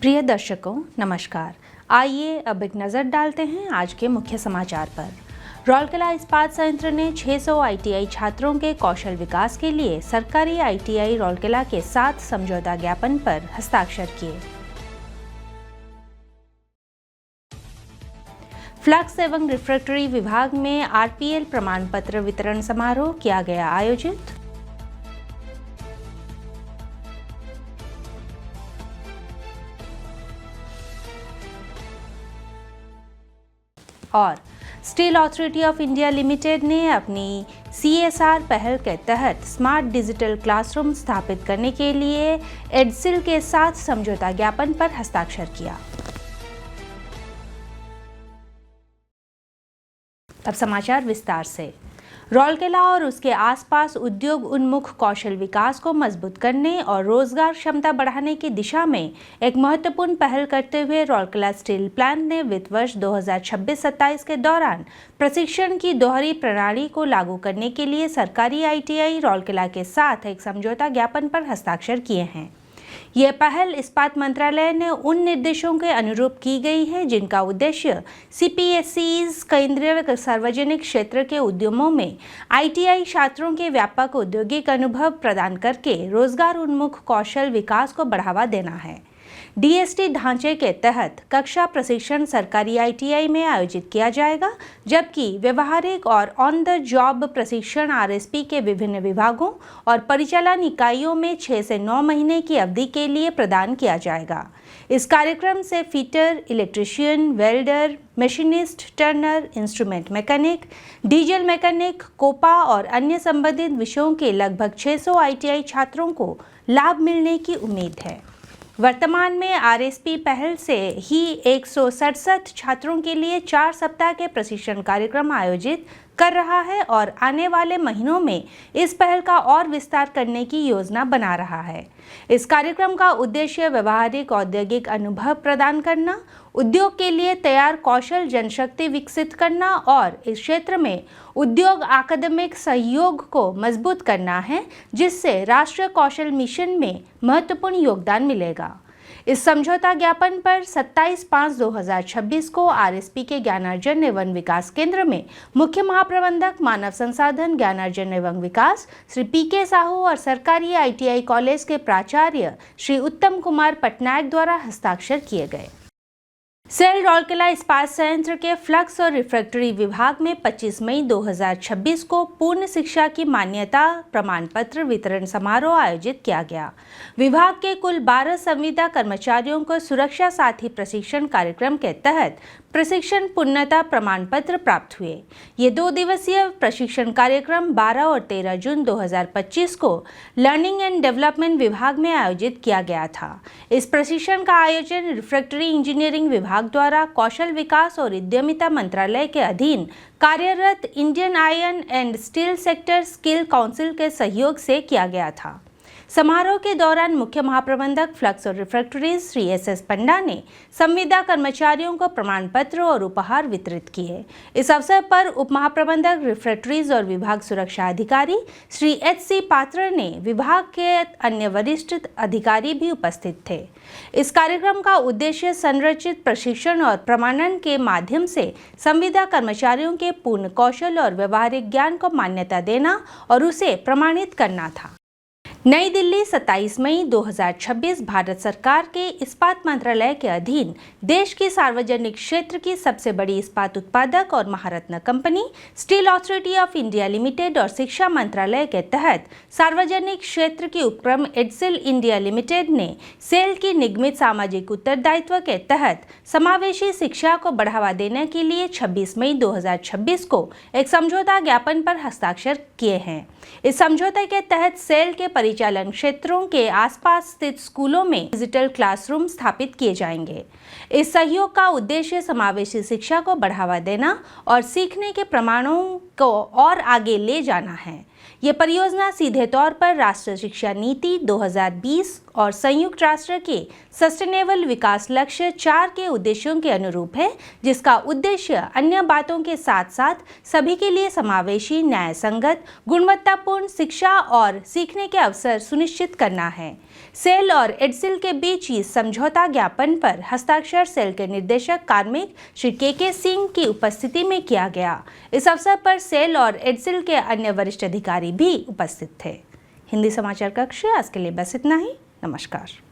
प्रिय दर्शकों नमस्कार। आइए अब एक नज़र डालते हैं आज के मुख्य समाचार पर। रौलकेला इस्पात संयंत्र ने 600 आईटीआई छात्रों के कौशल विकास के लिए सरकारी आईटीआई रौलकेला के साथ समझौता ज्ञापन पर हस्ताक्षर किए। फ्लक्स एवं रिफ्रैक्टरी विभाग में आरपीएल प्रमाण पत्र वितरण समारोह किया गया आयोजित। और steel Authority of India Limited ने अपनी CSR पहल के तहत स्मार्ट डिजिटल क्लासरूम स्थापित करने के लिए एडसिल के साथ समझौता ज्ञापन पर हस्ताक्षर किया। अब समाचार विस्तार से। रौलकेला और उसके आसपास उद्योग उन्मुख कौशल विकास को मजबूत करने और रोजगार क्षमता बढ़ाने की दिशा में एक महत्वपूर्ण पहल करते हुए रौलकेला स्टील प्लांट ने वित्त वर्ष 2026-27 के दौरान प्रशिक्षण की दोहरी प्रणाली को लागू करने के लिए सरकारी आईटीआई रौलकेला के साथ एक समझौता ज्ञापन पर हस्ताक्षर किए हैं। यह पहल इस्पात मंत्रालय ने उन निर्देशों के अनुरूप की गई है जिनका उद्देश्य CPSEs केंद्रीय सार्वजनिक क्षेत्र के उद्यमों में आईटीआई छात्रों के व्यापक औद्योगिक अनुभव प्रदान करके रोजगार उन्मुख कौशल विकास को बढ़ावा देना है। DST ढांचे के तहत कक्षा प्रशिक्षण सरकारी आईटीआई में आयोजित किया जाएगा, जबकि व्यवहारिक और ऑन द जॉब प्रशिक्षण RSP के विभिन्न विभागों और परिचालन इकाइयों में 6 से 9 महीने की अवधि के लिए प्रदान किया जाएगा। इस कार्यक्रम से fitter, electrician, welder, machinist, turner, instrument mechanic, diesel mechanic, COPA और अन्य संबंधित विषयों के लगभग 600 आईटीआई छात्रों को लाभ मिलने की उम्मीद है। वर्तमान में RSP पहल से ही 167 छात्रों के लिए 4 सप्ताह के प्रशिक्षण कार्यक्रम आयोजित कर रहा है और आने वाले महीनों में इस पहल का और विस्तार करने की योजना बना रहा है। इस कार्यक्रम का उद्देश्य व्यवहारिक औद्योगिक अनुभव प्रदान करना, उद्योग के लिए तैयार कौशल जनशक्ति विकसित करना और इस क्षेत्र में उद्योग अकादमिक सहयोग को मजबूत करना है, जिससे राष्ट्रीय कौशल मिशन में महत्वपूर्ण योगदान मिलेगा। इस समझौता ज्ञापन पर 27/5/2026 को RSP के ज्ञानार्जन एवं विकास केंद्र में मुख्य महाप्रबंधक मानव संसाधन ज्ञानार्जन एवं विकास श्री PK साहू और सरकारी ITI कॉलेज के प्राचार्य श्री उत्तम कुमार पटनायक द्वारा हस्ताक्षर किए गए। सेल रौलकेला इस्पात संयंत्र के फ्लक्स और रिफ्रैक्टरी विभाग में 25 मई 2026 को पूर्ण शिक्षा की मान्यता प्रमाण पत्र वितरण समारोह आयोजित किया गया। विभाग के कुल 12 संविदा कर्मचारियों को सुरक्षा साथी प्रशिक्षण कार्यक्रम के तहत प्रशिक्षण पूर्णता प्रमाण पत्र प्राप्त हुए। ये 2 दिवसीय प्रशिक्षण कार्यक्रम 12 और 13 जून 2025 को लर्निंग एंड डेवलपमेंट विभाग में आयोजित किया गया था। इस प्रशिक्षण का आयोजन रिफ्रैक्टरी इंजीनियरिंग विभाग द्वारा कौशल विकास और उद्यमिता मंत्रालय के अधीन कार्यरत Indian iron and steel sector skill council के सहयोग से किया गया था। समारोह के दौरान मुख्य महाप्रबंधक फ्लक्स और रिफ्रैक्टरीज श्री SS पंडा ने संविदा कर्मचारियों को प्रमाण पत्र और उपहार वितरित किए। इस अवसर पर उप महाप्रबंधक रिफ्रैक्टरीज और विभाग सुरक्षा अधिकारी श्री HC पात्र ने विभाग के अन्य वरिष्ठ अधिकारी भी उपस्थित थे। इस कार्यक्रम का उद्देश्य संरचित प्रशिक्षण और प्रमाणन के माध्यम से संविदा कर्मचारियों के पूर्ण कौशल और व्यवहारिक ज्ञान को मान्यता देना और उसे प्रमाणित करना था। नई दिल्ली 27 मई 2026 भारत सरकार के इस्पात मंत्रालय के अधीन देश की सार्वजनिक क्षेत्र की सबसे बड़ी इस्पात उत्पादक और महारत्न company Steel Authority of India Limited और शिक्षा मंत्रालय के तहत सार्वजनिक क्षेत्र की उपक्रम एडसिल इंडिया लिमिटेड ने सेल की निगमित सामाजिक उत्तरदायित्व के तहत समावेशी शिक्षा को बढ़ावा देने के लिए 26 मई 2026 को एक समझौता ज्ञापन पर हस्ताक्षर किए हैं। इस समझौते के तहत सेल के परिचालन क्षेत्रों के आसपास स्थित स्कूलों में डिजिटल क्लासरूम स्थापित किए जाएंगे। इस सहयोग का उद्देश्य समावेशी शिक्षा को बढ़ावा देना और सीखने के प्रमाणों को और आगे ले जाना है। ये परियोजना सीधे तौर पर राष्ट्रीय शिक्षा नीति 2020 और संयुक्त राष्ट्र के सस्टेनेबल विकास लक्ष्य 4 के उद्देश्यों के अनुरूप है, जिसका उद्देश्य अन्य बातों के साथ साथ सभी के लिए समावेशी, न्याय संगत, गुणवत्तापूर्ण शिक्षा और सीखने के अवसर सुनिश्चित करना है। सेल और एडसिल के बीच इस समझौता ज्ञापन पर हस्ताक्षर सेल के निर्देशक कार्मिक श्री के सिंह की उपस्थिति में किया गया। इस अवसर पर सेल और एडसिल के अन्य वरिष्ठ अधिकारी भी उपस्थित थे। हिंदी समाचार कक्ष आज के लिए बस इतना ही। नमस्कार।